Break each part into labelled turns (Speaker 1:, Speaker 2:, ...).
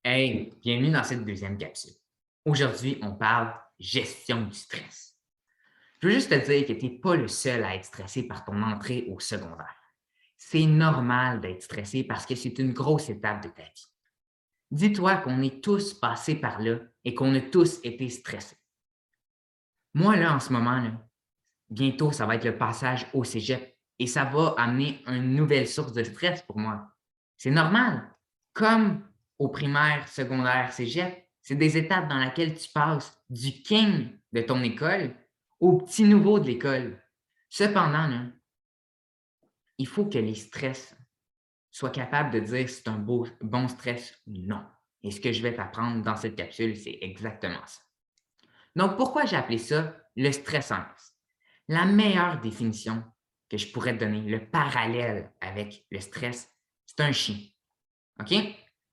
Speaker 1: Hey, bienvenue dans cette deuxième capsule. Aujourd'hui, on parle gestion du stress. Je veux juste te dire que tu n'es pas le seul à être stressé par ton entrée au secondaire. C'est normal d'être stressé parce que c'est une grosse étape de ta vie. Dis-toi qu'on est tous passés par là et qu'on a tous été stressés. Moi, là, en ce moment, là, bientôt, ça va être le passage au cégep et ça va amener une nouvelle source de stress pour moi. C'est normal. Comme au primaire, secondaire, cégep, c'est des étapes dans lesquelles tu passes du king de ton école au petit nouveau de l'école. Cependant, là, il faut que les stress soient capables de dire si c'est un bon stress ou non. Et ce que je vais t'apprendre dans cette capsule, c'est exactement ça. Donc, pourquoi j'ai appelé ça le stress en masse? La meilleure définition que je pourrais te donner, le parallèle avec le stress, c'est un chien. OK?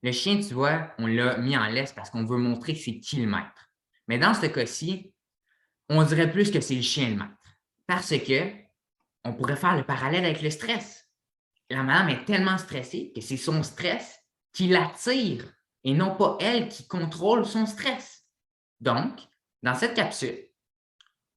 Speaker 1: Le chien, tu vois, on l'a mis en laisse parce qu'on veut montrer c'est qui le maître. Mais dans ce cas-ci, on dirait plus que c'est le chien le maître. Parce que on pourrait faire le parallèle avec le stress. La madame est tellement stressée que c'est son stress qui l'attire et non pas elle qui contrôle son stress. Donc, dans cette capsule,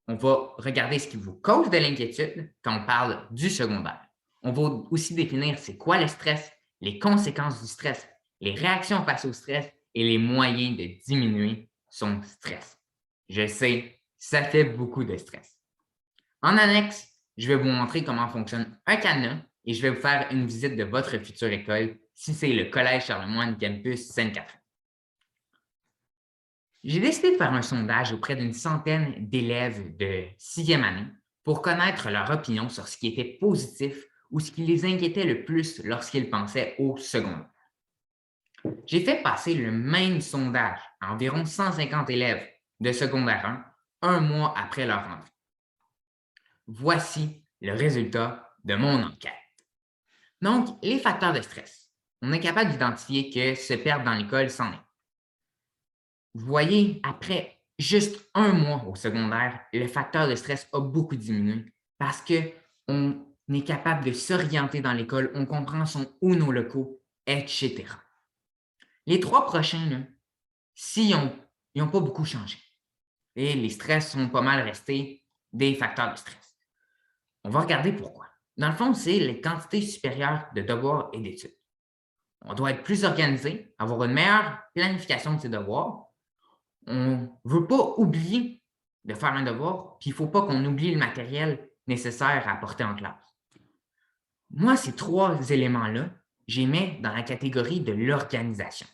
Speaker 1: on va regarder ce qui vous cause de l'inquiétude quand on parle du secondaire. On va aussi définir c'est quoi le stress, les conséquences du stress, les réactions face au stress et les moyens de diminuer son stress. Je sais, ça fait beaucoup de stress. En annexe, je vais vous montrer comment fonctionne un cadenas et je vais vous faire une visite de votre future école si c'est le Collège Charlemagne Campus Sainte-Catherine. J'ai décidé de faire un sondage auprès d'une centaine d'élèves de sixième année pour connaître leur opinion sur ce qui était positif ou ce qui les inquiétait le plus lorsqu'ils pensaient au secondaire. J'ai fait passer le même sondage à environ 150 élèves de secondaire 1 mois après leur rentrée. Voici le résultat de mon enquête. Donc, les facteurs de stress. On est capable d'identifier que se perdre dans l'école, c'en est. Vous voyez, après juste un mois au secondaire, le facteur de stress a beaucoup diminué parce qu'on est capable de s'orienter dans l'école, on comprend son ou nos locaux, etc. Les trois prochains, là, s'ils n'ont pas beaucoup changé et les stress sont pas mal restés des facteurs de stress. On va regarder pourquoi. Dans le fond, c'est les quantités supérieures de devoirs et d'études. On doit être plus organisé, avoir une meilleure planification de ses devoirs. On ne veut pas oublier de faire un devoir, puis il ne faut pas qu'on oublie le matériel nécessaire à apporter en classe. Moi, ces trois éléments-là, je les mets dans la catégorie de l'organisation.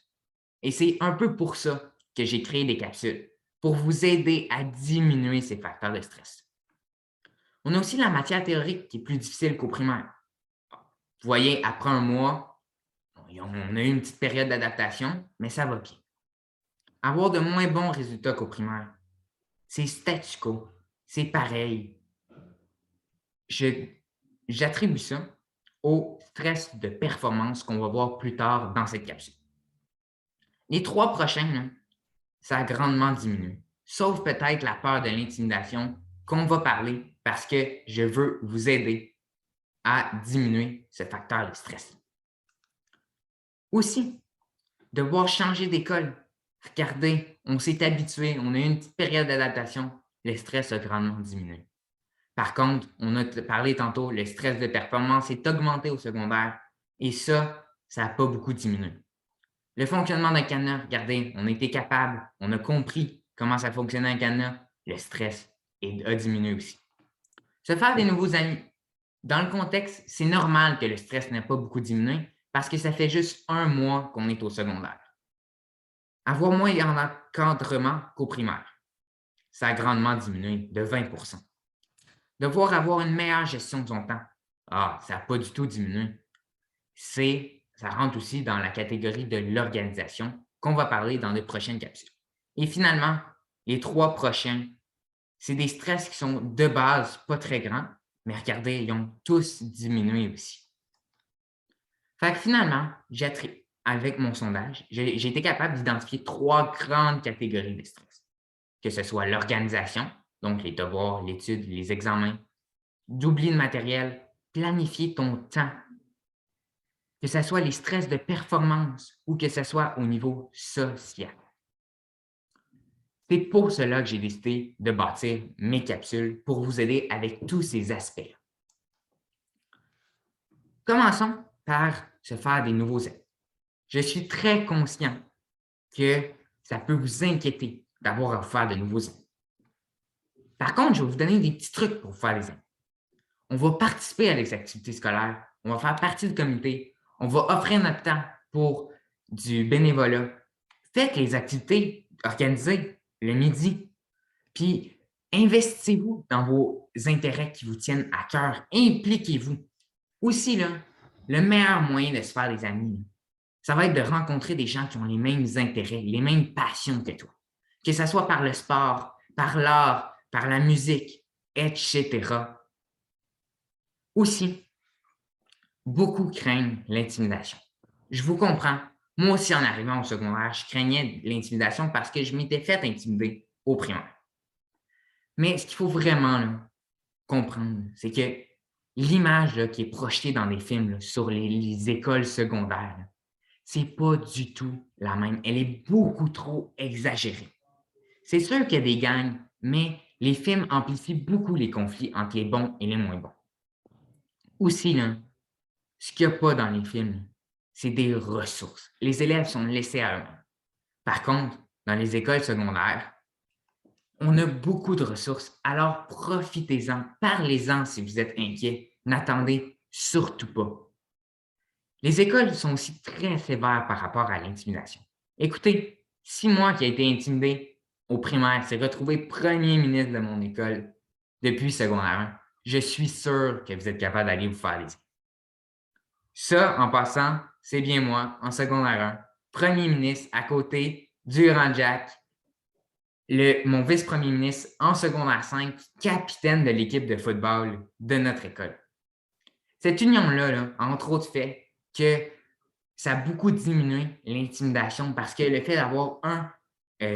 Speaker 1: Et c'est un peu pour ça que j'ai créé des capsules, pour vous aider à diminuer ces facteurs de stress. On a aussi la matière théorique qui est plus difficile qu'au primaire. Vous voyez, après un mois, on a eu une petite période d'adaptation, mais ça va bien. Avoir de moins bons résultats qu'au primaire, c'est statu quo, c'est pareil. Je J'attribue ça au stress de performance qu'on va voir plus tard dans cette capsule. Les trois prochains, là, ça a grandement diminué, sauf peut-être la peur de l'intimidation qu'on va parler parce que je veux vous aider à diminuer ce facteur de stress. Aussi, devoir changer d'école. Regardez, on s'est habitué, on a eu une petite période d'adaptation, le stress a grandement diminué. Par contre, on a parlé tantôt, le stress de performance est augmenté au secondaire et ça n'a pas beaucoup diminué. Le fonctionnement d'un cadenas, regardez, on a été capable, on a compris comment ça fonctionnait un cadenas, le stress a diminué aussi. Se faire des nouveaux amis. Dans le contexte, c'est normal que le stress n'ait pas beaucoup diminué parce que ça fait juste un mois qu'on est au secondaire. Avoir moins d'encadrement qu'au primaire. Ça a grandement diminué de 20. Devoir avoir une meilleure gestion de son temps. Ah, ça n'a pas du tout diminué. Ça rentre aussi dans la catégorie de l'organisation qu'on va parler dans les prochaines capsules. Et finalement, les trois prochains, c'est des stress qui sont de base pas très grands, mais regardez, ils ont tous diminué aussi. Fait que finalement, avec mon sondage, j'ai été capable d'identifier trois grandes catégories de stress. Que ce soit l'organisation, donc les devoirs, l'étude, les examens, d'oublier le matériel, planifier ton temps. que ce soit les stress de performance ou que ce soit au niveau social. C'est pour cela que j'ai décidé de bâtir mes capsules pour vous aider avec tous ces aspects. Commençons par se faire des nouveaux amis. Je suis très conscient que ça peut vous inquiéter d'avoir à vous faire de nouveaux amis. Par contre, je vais vous donner des petits trucs pour vous faire des amis. On va participer à des activités scolaires, on va faire partie du comité, on va offrir notre temps pour du bénévolat. Faites les activités organisées le midi, puis investissez-vous dans vos intérêts qui vous tiennent à cœur. Impliquez-vous. Aussi, là, le meilleur moyen de se faire des amis, ça va être de rencontrer des gens qui ont les mêmes intérêts, les mêmes passions que toi. Que ce soit par le sport, par l'art, par la musique, etc. Aussi, beaucoup craignent l'intimidation. Je vous comprends. Moi aussi, en arrivant au secondaire, je craignais l'intimidation parce que je m'étais fait intimider au primaire. Mais ce qu'il faut vraiment là, comprendre, c'est que l'image là, qui est projetée dans les films là, sur les écoles secondaires, c'est pas du tout la même. Elle est beaucoup trop exagérée. C'est sûr qu'il y a des gangs, mais les films amplifient beaucoup les conflits entre les bons et les moins bons. Aussi, là, ce qu'il n'y a pas dans les films, c'est des ressources. Les élèves sont laissés à eux-mêmes. Par contre, dans les écoles secondaires, on a beaucoup de ressources, alors profitez-en, parlez-en si vous êtes inquiet. N'attendez surtout pas. Les écoles sont aussi très sévères par rapport à l'intimidation. Écoutez, si moi qui ai été intimidé au primaire s'est retrouvé premier ministre de mon école depuis secondaire 1, je suis sûr que vous êtes capable d'aller vous faire des. Ça, en passant, c'est bien moi, en secondaire 1, premier ministre à côté Durand Jack, mon vice-premier ministre en secondaire 5, capitaine de l'équipe de football de notre école. Cette union-là, là, entre autres, fait que ça a beaucoup diminué l'intimidation parce que le fait d'avoir un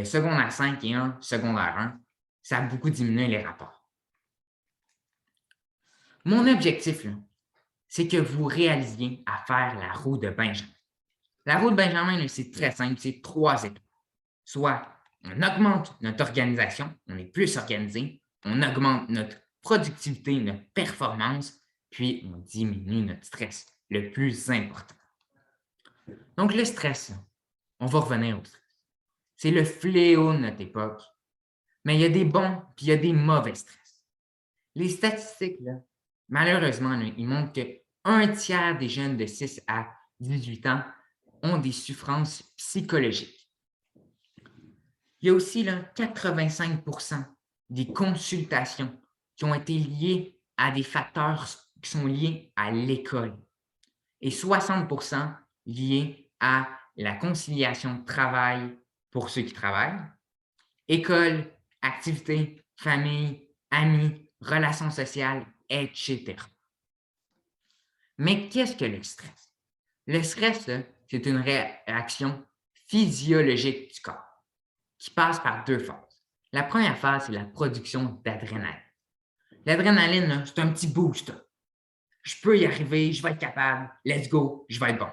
Speaker 1: secondaire 5 et un secondaire 1, ça a beaucoup diminué les rapports. Mon objectif, là, c'est que vous réalisiez à faire la roue de Benjamin. La roue de Benjamin, c'est très simple, c'est 3 étapes. Soit on augmente notre organisation, on est plus organisé, on augmente notre productivité, notre performance, puis on diminue notre stress, le plus important. Donc, le stress, on va revenir au stress. C'est le fléau de notre époque, mais il y a des bons puis il y a des mauvais stress. Les statistiques, là, malheureusement, là, ils montrent qu'un tiers des jeunes de 6 à 18 ans ont des souffrances psychologiques. Il y a aussi là, 85 des consultations qui ont été liées à des facteurs qui sont liés à l'école et 60 liés à la conciliation de travail pour ceux qui travaillent, école, activités, famille, amis, relations sociales, etc. Mais qu'est-ce que le stress? Le stress, c'est une réaction physiologique du corps qui passe par 2 phases. La première phase, c'est la production d'adrénaline. L'adrénaline, c'est un petit boost. Je peux y arriver, je vais être capable, let's go, je vais être bon.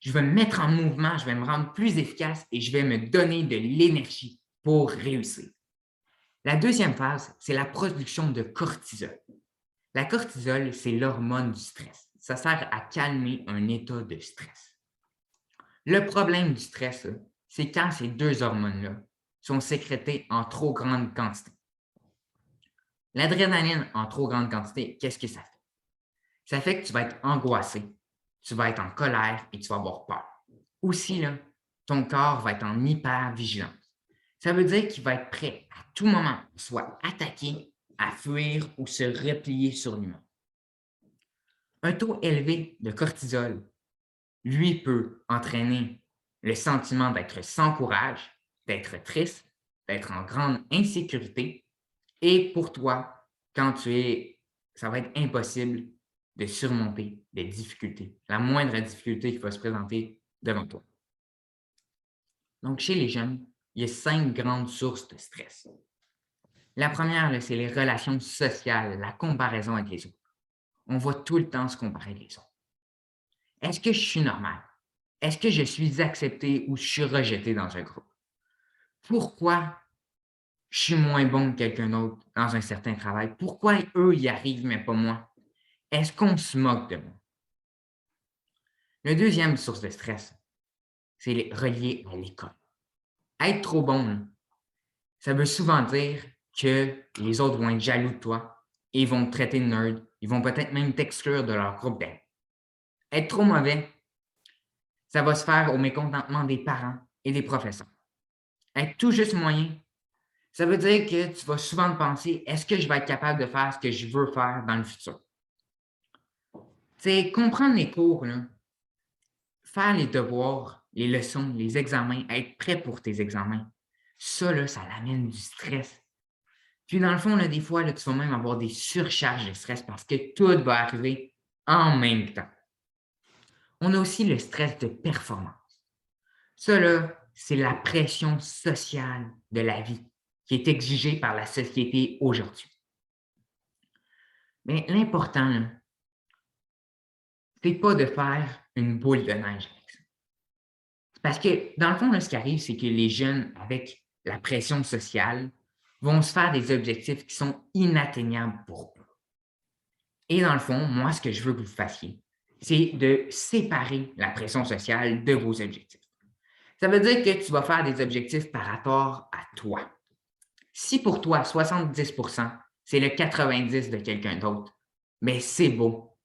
Speaker 1: Je vais me mettre en mouvement, je vais me rendre plus efficace et je vais me donner de l'énergie pour réussir. La deuxième phase, c'est la production de cortisol. La cortisol, c'est l'hormone du stress. Ça sert à calmer un état de stress. Le problème du stress, c'est quand ces 2 hormones-là sont sécrétées en trop grande quantité. L'adrénaline en trop grande quantité, qu'est-ce que ça fait? Ça fait que tu vas être angoissé, tu vas être en colère et tu vas avoir peur. Aussi, là, ton corps va être en hypervigilance. Ça veut dire qu'il va être prêt à tout moment, soit attaquer, à fuir ou se replier sur lui-même. Un taux élevé de cortisol, lui, peut entraîner le sentiment d'être sans courage, d'être triste, d'être en grande insécurité. Et pour toi, ça va être impossible de surmonter des difficultés, la moindre difficulté qui va se présenter devant toi. Donc, chez les jeunes, il y a 5 grandes sources de stress. La première, c'est les relations sociales, la comparaison avec les autres. On va tout le temps se comparer avec les autres. Est-ce que je suis normal? Est-ce que je suis accepté ou je suis rejeté dans un groupe? Pourquoi je suis moins bon que quelqu'un d'autre dans un certain travail? Pourquoi eux y arrivent, mais pas moi? Est-ce qu'on se moque de moi? La deuxième source de stress, c'est relié à l'école. Être trop bon, là, ça veut souvent dire que les autres vont être jaloux de toi et vont te traiter de nerd. Ils vont peut-être même t'exclure de leur groupe d'amis. Être trop mauvais, ça va se faire au mécontentement des parents et des professeurs. Être tout juste moyen, ça veut dire que tu vas souvent te penser, est-ce que je vais être capable de faire ce que je veux faire dans le futur? C'est comprendre les cours, là, faire les devoirs, les leçons, les examens, être prêt pour tes examens. Ça, là, ça l'amène du stress. Puis dans le fond, là, des fois, là, tu vas même avoir des surcharges de stress parce que tout va arriver en même temps. On a aussi le stress de performance. Ça, là, c'est la pression sociale de la vie qui est exigée par la société aujourd'hui. Mais l'important, là, c'est pas de faire une boule de neige avec ça. Parce que, dans le fond, là, ce qui arrive, c'est que les jeunes, avec la pression sociale, vont se faire des objectifs qui sont inatteignables pour eux. Et dans le fond, moi, ce que je veux que vous fassiez, c'est de séparer la pression sociale de vos objectifs. Ça veut dire que tu vas faire des objectifs par rapport à toi. Si pour toi, 70%, c'est le 90 de quelqu'un d'autre, mais c'est beau.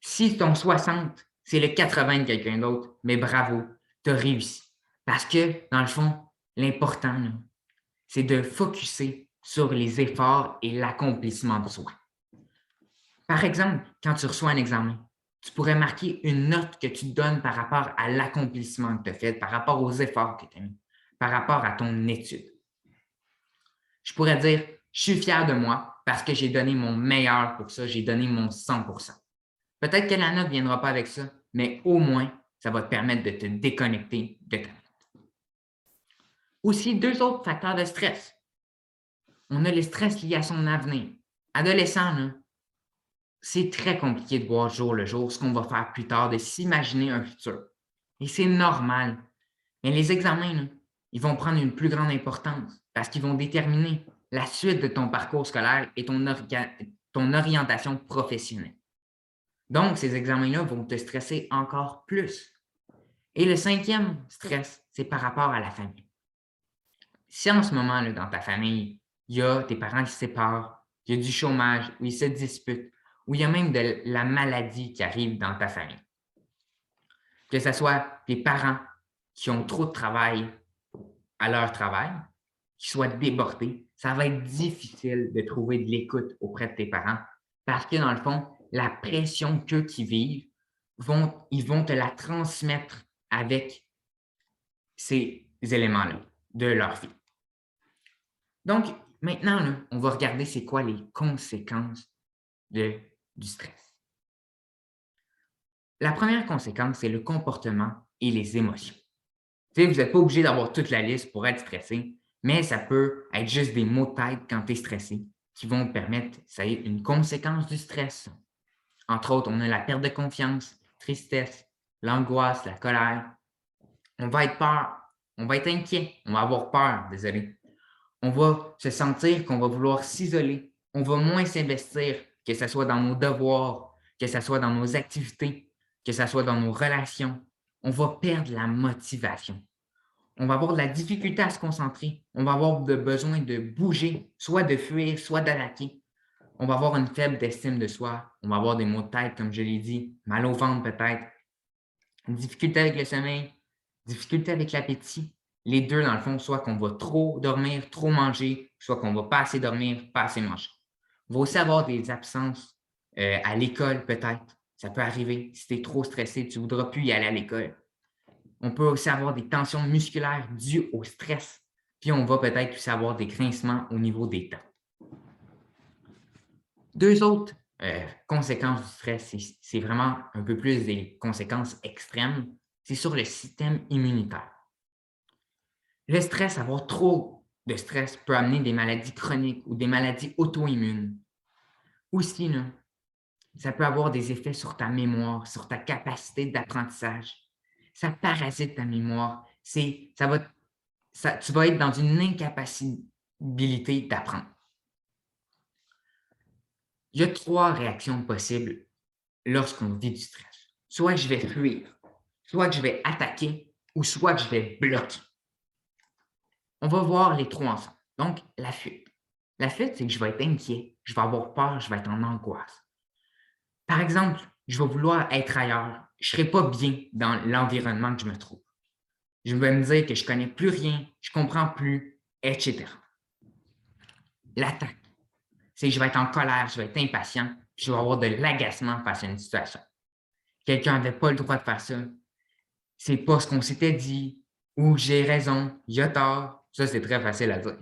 Speaker 1: Si ton 60, c'est le 80 de quelqu'un d'autre, mais bravo, tu as réussi. Parce que, dans le fond, l'important, là, c'est de focuser sur les efforts et l'accomplissement de soi. Par exemple, quand tu reçois un examen, tu pourrais marquer une note que tu donnes par rapport à l'accomplissement que tu as fait, par rapport aux efforts que tu as mis, par rapport à ton étude. Je pourrais dire, je suis fier de moi parce que j'ai donné mon meilleur pour ça, j'ai donné mon 100%. Peut-être que la note ne viendra pas avec ça, mais au moins, ça va te permettre de te déconnecter de ta note. Aussi, deux autres facteurs de stress. On a le stress lié à son avenir. Adolescent, là, c'est très compliqué de voir jour le jour ce qu'on va faire plus tard, de s'imaginer un futur. Et c'est normal. Mais les examens, là, ils vont prendre une plus grande importance parce qu'ils vont déterminer la suite de ton parcours scolaire et ton orientation professionnelle. Donc, ces examens-là vont te stresser encore plus. Et le cinquième stress, c'est par rapport à la famille. Si en ce moment, là, dans ta famille, il y a tes parents qui se séparent, il y a du chômage, ou ils se disputent, ou il y a même de la maladie qui arrive dans ta famille, que ce soit tes parents qui ont trop de travail à leur travail, qui soient débordés, ça va être difficile de trouver de l'écoute auprès de tes parents parce que, dans le fond, la pression qu'eux qui vivent, ils vont te la transmettre avec ces éléments-là de leur vie. Donc, maintenant, là, on va regarder c'est quoi les conséquences du stress. La première conséquence, c'est le comportement et les émotions. Tu sais, vous n'êtes pas obligé d'avoir toute la liste pour être stressé, mais ça peut être juste des mots de tête quand tu es stressé qui vont te permettre, ça y est, une conséquence du stress. Entre autres, on a la perte de confiance, tristesse, l'angoisse, la colère. On va être peur, on va être inquiet, on va avoir peur, désolé. On va se sentir qu'on va vouloir s'isoler. On va moins s'investir, que ce soit dans nos devoirs, que ce soit dans nos activités, que ce soit dans nos relations. On va perdre la motivation. On va avoir de la difficulté à se concentrer. On va avoir besoin de bouger, soit de fuir, soit d'attaquer. On va avoir une faible estime de soi. On va avoir des maux de tête, comme je l'ai dit, mal au ventre peut-être, une difficulté avec le sommeil, difficulté avec l'appétit. Les deux, dans le fond, soit qu'on va trop dormir, trop manger, soit qu'on va pas assez dormir, pas assez manger. On va aussi avoir des absences à l'école, peut-être. Ça peut arriver. Si tu es trop stressé, tu ne voudras plus y aller à l'école. On peut aussi avoir des tensions musculaires dues au stress. Puis on va peut-être aussi avoir des grincements au niveau des dents. Deux autres conséquences du stress, c'est vraiment un peu plus des conséquences extrêmes, c'est sur le système immunitaire. Le stress, avoir trop de stress peut amener des maladies chroniques ou des maladies auto-immunes. Aussi, là, Ça peut avoir des effets sur ta mémoire, sur ta capacité d'apprentissage. Ça parasite ta mémoire. Tu vas être dans une incapacité d'apprendre. Il y a 3 réactions possibles lorsqu'on vit du stress. Soit que je vais fuir, soit que je vais attaquer ou soit que je vais bloquer. On va voir les 3 ensemble. Donc, la fuite. La fuite, c'est que je vais être inquiet, je vais avoir peur, je vais être en angoisse. Par exemple, je vais vouloir être ailleurs. Je ne serai pas bien dans l'environnement que je me trouve. Je vais me dire que je ne connais plus rien, je ne comprends plus, etc. L'attaque, c'est que je vais être en colère, je vais être impatient, puis je vais avoir de l'agacement face à une situation. Quelqu'un n'avait pas le droit de faire ça. C'est pas ce qu'on s'était dit, ou j'ai raison, il a tort. Ça, c'est très facile à dire.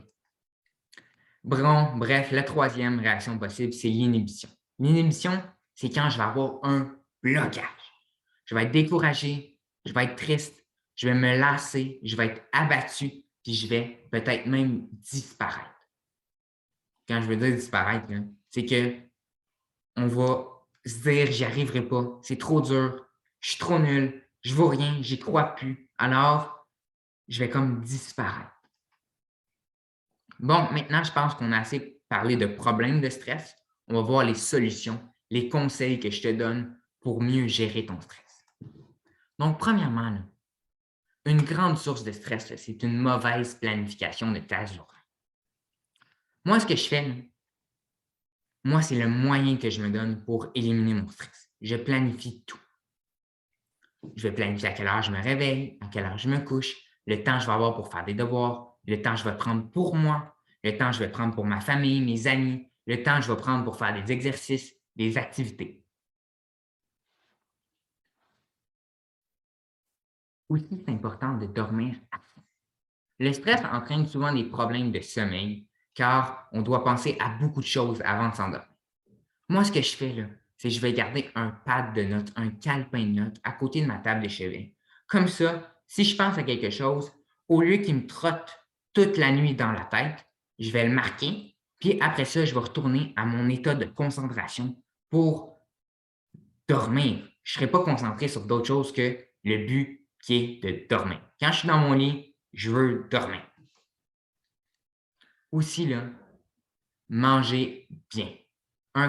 Speaker 1: Bon, bref, la 3e réaction possible, c'est l'inhibition. L'inhibition, c'est quand je vais avoir un blocage. Je vais être découragé, je vais être triste, je vais me lasser, je vais être abattu, puis je vais peut-être même disparaître. Quand je veux dire disparaître, c'est qu'on va se dire j'y arriverai pas, c'est trop dur, je suis trop nul, je vaux rien, j'y crois plus. Alors, je vais comme disparaître. Bon, maintenant, je pense qu'on a assez parlé de problèmes de stress. On va voir les solutions, les conseils que je te donne pour mieux gérer ton stress. Donc, premièrement, là, une grande source de stress, c'est une mauvaise planification de ta journée. Moi, ce que je fais, là, moi, c'est le moyen que je me donne pour éliminer mon stress. Je planifie tout. Je vais planifier à quelle heure je me réveille, à quelle heure je me couche, le temps que je vais avoir pour faire des devoirs, le temps que je vais prendre pour moi, le temps que je vais prendre pour ma famille, mes amis, le temps que je vais prendre pour faire des exercices, des activités. Aussi, c'est important de dormir à fond. Le stress entraîne souvent des problèmes de sommeil car on doit penser à beaucoup de choses avant de s'endormir. Moi, ce que je fais, là, c'est que je vais garder un pad de notes, un calepin de notes à côté de ma table de chevet. Comme ça, si je pense à quelque chose, au lieu qu'il me trotte toute la nuit dans la tête, je vais le marquer, puis après ça, je vais retourner à mon état de concentration pour dormir. Je ne serai pas concentré sur d'autres choses que le but qui est de dormir. Quand je suis dans mon lit, je veux dormir. Aussi, là, manger bien. Ton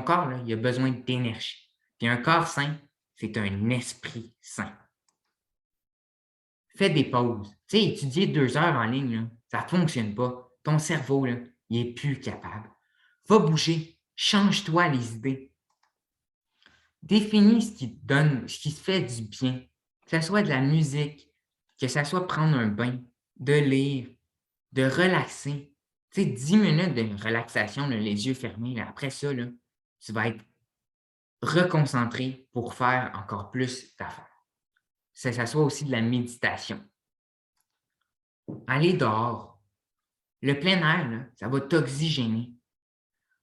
Speaker 1: corps, là, il a besoin d'énergie. Puis un corps sain, c'est un esprit sain. Fais des pauses. Tu sais, étudier 2 heures en ligne, là, ça ne fonctionne pas. Ton cerveau, là, il n'est plus capable. Va bouger. Change-toi les idées. Définis ce qui te donne, ce qui te fait du bien. Que ce soit de la musique, que ce soit prendre un bain, de lire, de relaxer. Tu sais, 10 minutes de relaxation, là, les yeux fermés. Là, après ça, là, tu vas être reconcentré pour faire encore plus d'affaires. Que ça soit aussi de la méditation. Aller dehors. Le plein air, là, ça va t'oxygéner.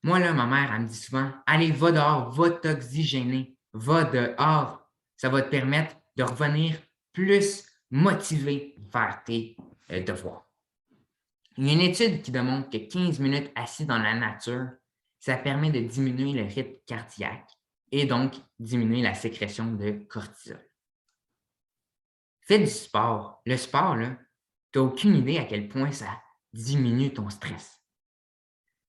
Speaker 1: Moi, là, ma mère, elle me dit souvent, allez, va dehors, va t'oxygéner, va dehors. Ça va te permettre de revenir plus motivé à faire tes devoirs. Il y a une étude qui démontre que 15 minutes assis dans la nature, ça permet de diminuer le rythme cardiaque et donc diminuer la sécrétion de cortisol. Fais du sport. Le sport, tu n'as aucune idée à quel point ça diminue ton stress.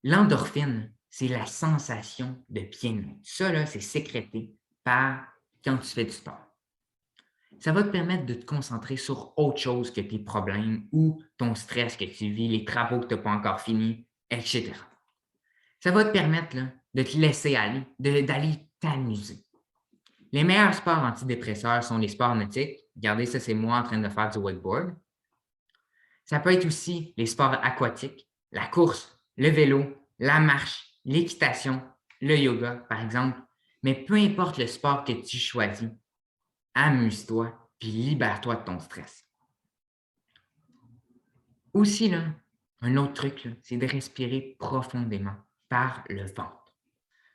Speaker 1: L'endorphine, c'est la sensation de bien-être. Ça, là, c'est sécrété par quand tu fais du sport. Ça va te permettre de te concentrer sur autre chose que tes problèmes ou ton stress que tu vis, les travaux que tu n'as pas encore finis, etc. Ça va te permettre là, de te laisser aller, d'aller t'amuser. Les meilleurs sports antidépresseurs sont les sports nautiques. Regardez, ça, c'est moi en train de faire du wakeboard. Ça peut être aussi les sports aquatiques, la course, le vélo, la marche, l'équitation, le yoga, par exemple. Mais peu importe le sport que tu choisis, amuse-toi puis libère-toi de ton stress. Aussi, là, un autre truc, là, c'est de respirer profondément par le ventre.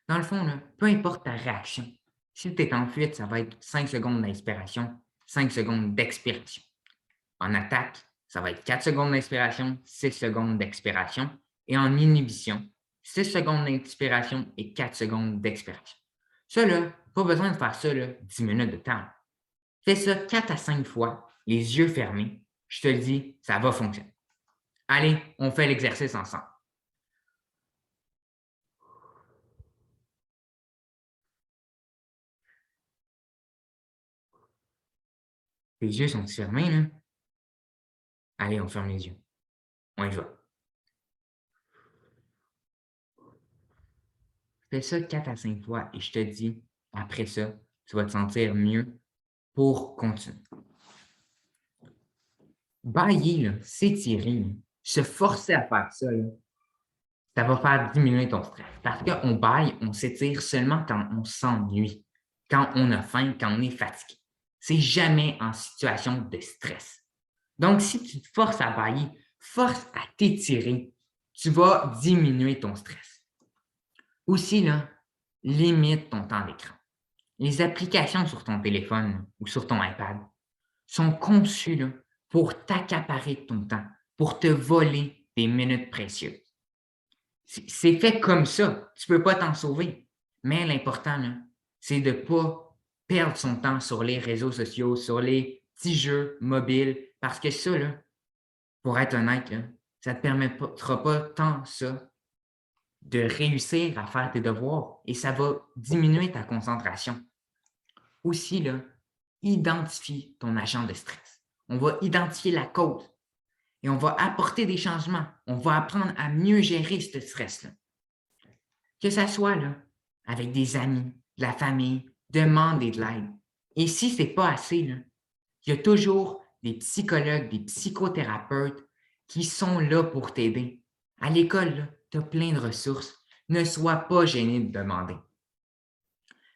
Speaker 1: Dans le fond, là, peu importe ta réaction, si tu es en fuite, ça va être 5 secondes d'inspiration, 5 secondes d'expiration. En attaque, ça va être 4 secondes d'inspiration, 6 secondes d'expiration. Et en inhibition, 6 secondes d'inspiration et 4 secondes d'expiration. Ça, là, pas besoin de faire ça là, 10 minutes de temps. Fais ça 4 à 5 fois, les yeux fermés. Je te le dis, ça va fonctionner. Allez, on fait l'exercice ensemble. Tes yeux sont fermés, là? Allez, on ferme les yeux. On y va. Fais ça 4 à 5 fois et je te dis, après ça, tu vas te sentir mieux pour continuer. Bailler, là, s'étirer, là, se forcer à faire ça, là, ça va faire diminuer ton stress. Parce qu'on baille, on s'étire seulement quand on s'ennuie, quand on a faim, quand on est fatigué. C'est jamais en situation de stress. Donc, si tu te forces à bailler, force à t'étirer, tu vas diminuer ton stress. Aussi, là, limite ton temps d'écran. Les applications sur ton téléphone ou sur ton iPad sont conçues là, pour t'accaparer ton temps, pour te voler des minutes précieuses. C'est fait comme ça. Tu ne peux pas t'en sauver. Mais l'important, là, c'est de ne pas perdre son temps sur les réseaux sociaux, sur les petits jeux mobiles, parce que ça, là, pour être honnête, là, ça ne te permettra pas tant ça de réussir à faire tes devoirs et ça va diminuer ta concentration. Aussi, là, identifie ton agent de stress. On va identifier la cause et on va apporter des changements. On va apprendre à mieux gérer ce stress-là. Que ça soit là, avec des amis, de la famille, demander de l'aide. Et si ce n'est pas assez, là, il y a toujours des psychologues, des psychothérapeutes qui sont là pour t'aider. À l'école, tu as plein de ressources. Ne sois pas gêné de demander.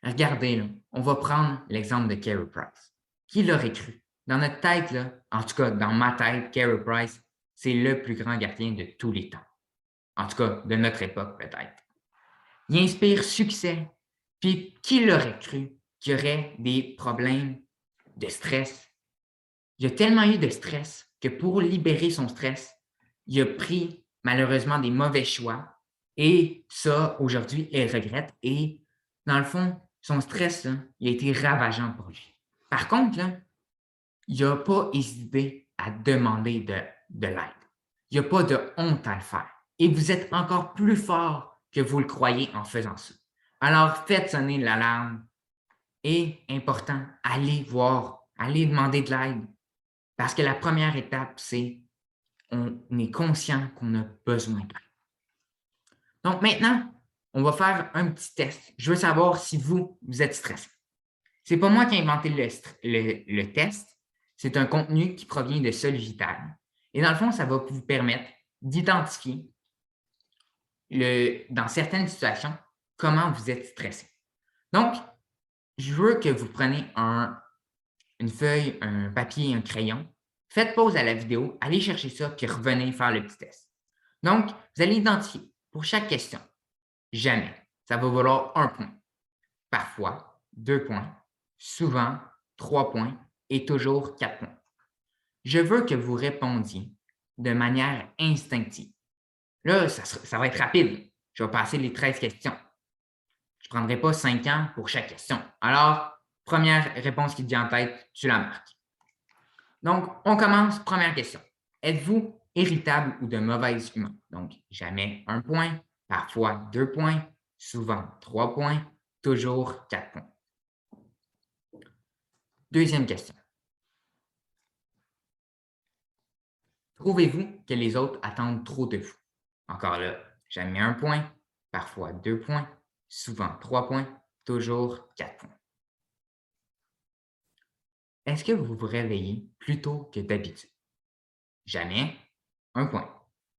Speaker 1: Regardez, là, on va prendre l'exemple de Carey Price. Qui l'aurait cru? Dans notre tête, là, en tout cas, dans ma tête, Carey Price, c'est le plus grand gardien de tous les temps. En tout cas, de notre époque, peut-être. Il inspire succès. Puis, qui l'aurait cru qu'il y aurait des problèmes de stress? Il a tellement eu de stress que pour libérer son stress, il a pris malheureusement des mauvais choix. Et ça, aujourd'hui, il regrette. Et dans le fond, son stress, là, il a été ravageant pour lui. Par contre, là, il n'a pas hésité à demander de l'aide. Il n'y a pas de honte à le faire. Et vous êtes encore plus fort que vous le croyez en faisant ça. Alors, faites sonner l'alarme. Et, important, allez voir, allez demander de l'aide. Parce que la première étape, c'est on est conscient qu'on a besoin d'aide. Donc maintenant, on va faire un petit test. Je veux savoir si vous êtes stressé. Ce n'est pas moi qui ai inventé le test, c'est un contenu qui provient de Solvital. Et dans le fond, ça va vous permettre d'identifier, dans certaines situations, comment vous êtes stressé. Donc, je veux que vous preniez une feuille, un papier, un crayon. Faites pause à la vidéo, allez chercher ça, puis revenez faire le petit test. Donc, vous allez identifier pour chaque question. Jamais. Ça va valoir 1 point. Parfois, 2 points. Souvent, 3 points. Et toujours 4 points. Je veux que vous répondiez de manière instinctive. Là, ça va être rapide. Je vais passer les 13 questions. Je ne prendrai pas 5 ans pour chaque question. Alors, première réponse qui te vient en tête, tu la marques. Donc, on commence. Première question. Êtes-vous irritable ou de mauvaise humeur? Donc, jamais 1 point, parfois 2 points, souvent 3 points, toujours 4 points. Deuxième question. Trouvez-vous que les autres attendent trop de vous? Encore là, jamais 1 point, parfois 2 points, souvent 3 points, toujours 4 points. Est-ce que vous vous réveillez plus tôt que d'habitude? Jamais 1 point,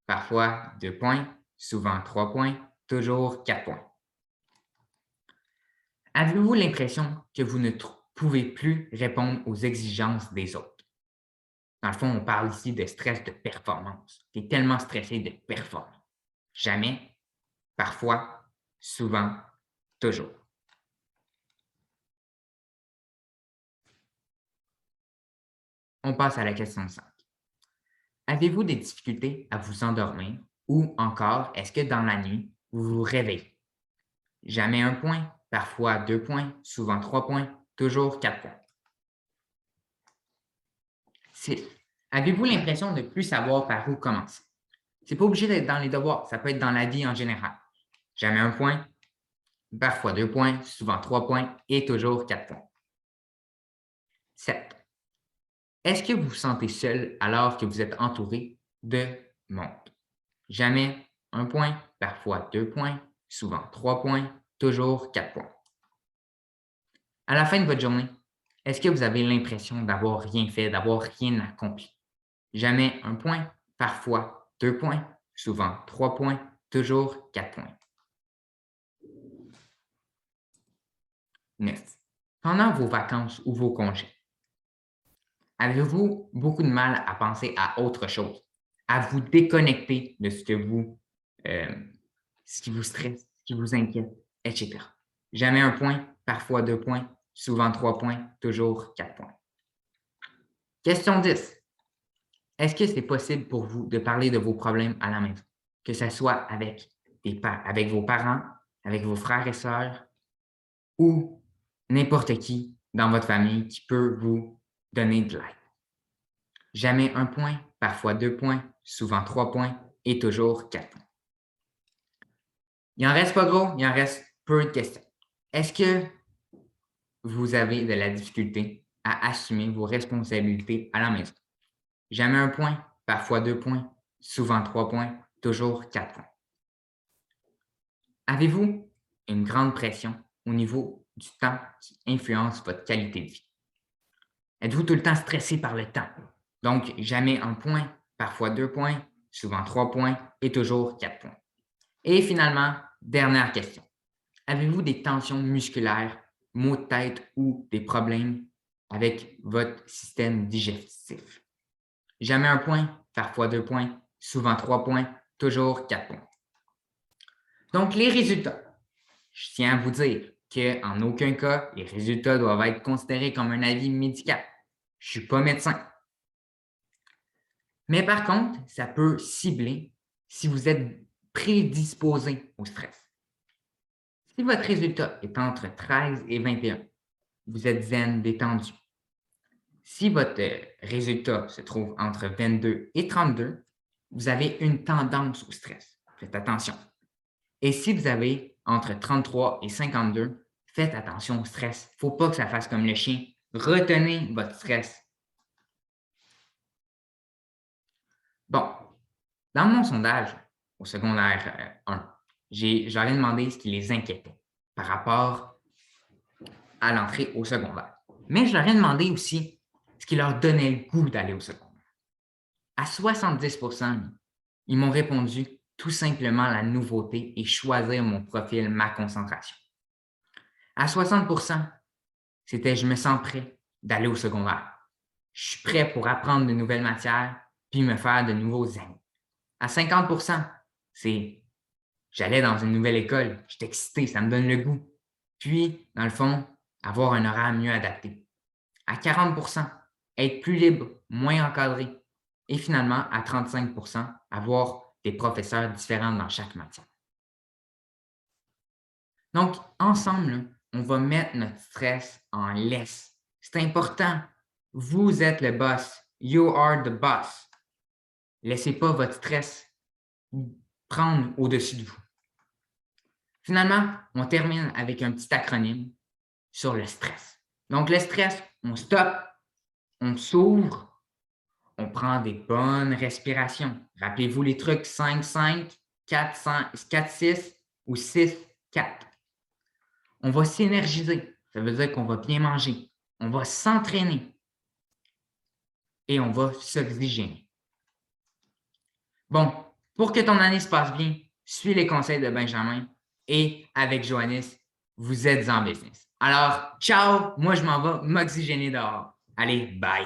Speaker 1: parfois 2 points, souvent 3 points, toujours 4 points. Avez-vous l'impression que vous ne pouvez plus répondre aux exigences des autres? Dans le fond, on parle ici de stress de performance. Tu es tellement stressé de performer. Jamais, parfois, souvent, toujours. On passe à la question 5. Avez-vous des difficultés à vous endormir ou encore, est-ce que dans la nuit, vous vous réveillez. Jamais 1 point, parfois 2 points, souvent 3 points, toujours 4 points. 6. Avez-vous l'impression de ne plus savoir par où commencer? Ce n'est pas obligé d'être dans les devoirs, ça peut être dans la vie en général. Jamais 1 point, parfois 2 points, souvent 3 points et toujours 4 points. 7. Est-ce que vous vous sentez seul alors que vous êtes entouré de monde? Jamais 1 point, parfois 2 points, souvent 3 points, toujours 4 points. À la fin de votre journée, est-ce que vous avez l'impression d'avoir rien fait, d'avoir rien accompli? Jamais 1 point, parfois 2 points, souvent 3 points, toujours 4 points. 9. Pendant vos vacances ou vos congés, avez-vous beaucoup de mal à penser à autre chose, à vous déconnecter de ce qui vous stresse, ce qui vous inquiète, etc. Jamais 1 point, parfois 2 points, souvent 3 points, toujours 4 points. Question 10. Est-ce que c'est possible pour vous de parler de vos problèmes à la maison, que ce soit avec vos parents, avec vos frères et sœurs ou n'importe qui dans votre famille qui peut vous donner de l'aide? Jamais 1 point, parfois 2 points, souvent 3 points et toujours 4 points. Il en reste pas gros, il en reste peu de questions. Est-ce que vous avez de la difficulté à assumer vos responsabilités à la maison? Jamais 1 point, parfois 2 points, souvent 3 points, toujours 4 points. Avez-vous une grande pression au niveau du temps qui influence votre qualité de vie? Êtes-vous tout le temps stressé par le temps? Donc, jamais 1 point, parfois 2 points, souvent 3 points et toujours 4 points. Et finalement, dernière question. Avez-vous des tensions musculaires, maux de tête ou des problèmes avec votre système digestif? Jamais 1 point, parfois 2 points, souvent 3 points, toujours 4 points. Donc, les résultats. Je tiens à vous dire qu'en aucun cas, les résultats doivent être considérés comme un avis médical. Je ne suis pas médecin. Mais par contre, ça peut cibler si vous êtes prédisposé au stress. Si votre résultat est entre 13 et 21, vous êtes zen, détendu. Si votre résultat se trouve entre 22 et 32, vous avez une tendance au stress. Faites attention. Et si vous avez entre 33 et 52, faites attention au stress. Il ne faut pas que ça fasse comme le chien. Retenez votre stress. Bon, dans mon sondage au secondaire 1, j'aurais demandé ce qui les inquiétait par rapport à l'entrée au secondaire. Mais je leur ai demandé aussi ce qui leur donnait le goût d'aller au secondaire. À 70 ils m'ont répondu tout simplement la nouveauté et choisir mon profil, ma concentration. À 60 c'était je me sens prêt d'aller au secondaire. Je suis prêt pour apprendre de nouvelles matières puis me faire de nouveaux amis. À 50 c'est j'allais dans une nouvelle école, j'étais excité, ça me donne le goût. Puis, dans le fond, avoir un horaire mieux adapté. À 40 être plus libre, moins encadré. Et finalement, à 35 avoir des professeurs différents dans chaque matière. Donc, ensemble, là, on va mettre notre stress en laisse. C'est important. Vous êtes le boss. You are the boss. Laissez pas votre stress prendre au-dessus de vous. Finalement, on termine avec un petit acronyme sur le stress. Donc, le stress, on stoppe, on s'ouvre, on prend des bonnes respirations. Rappelez-vous les trucs 5-5, 4-6 ou 6-4. On va s'énergiser. Ça veut dire qu'on va bien manger. On va s'entraîner et on va s'oxygéner. Bon, pour que ton année se passe bien, suis les conseils de Benjamin et avec Joannis, vous êtes en business. Alors, ciao, moi je m'en vais m'oxygéner dehors. Allez, bye!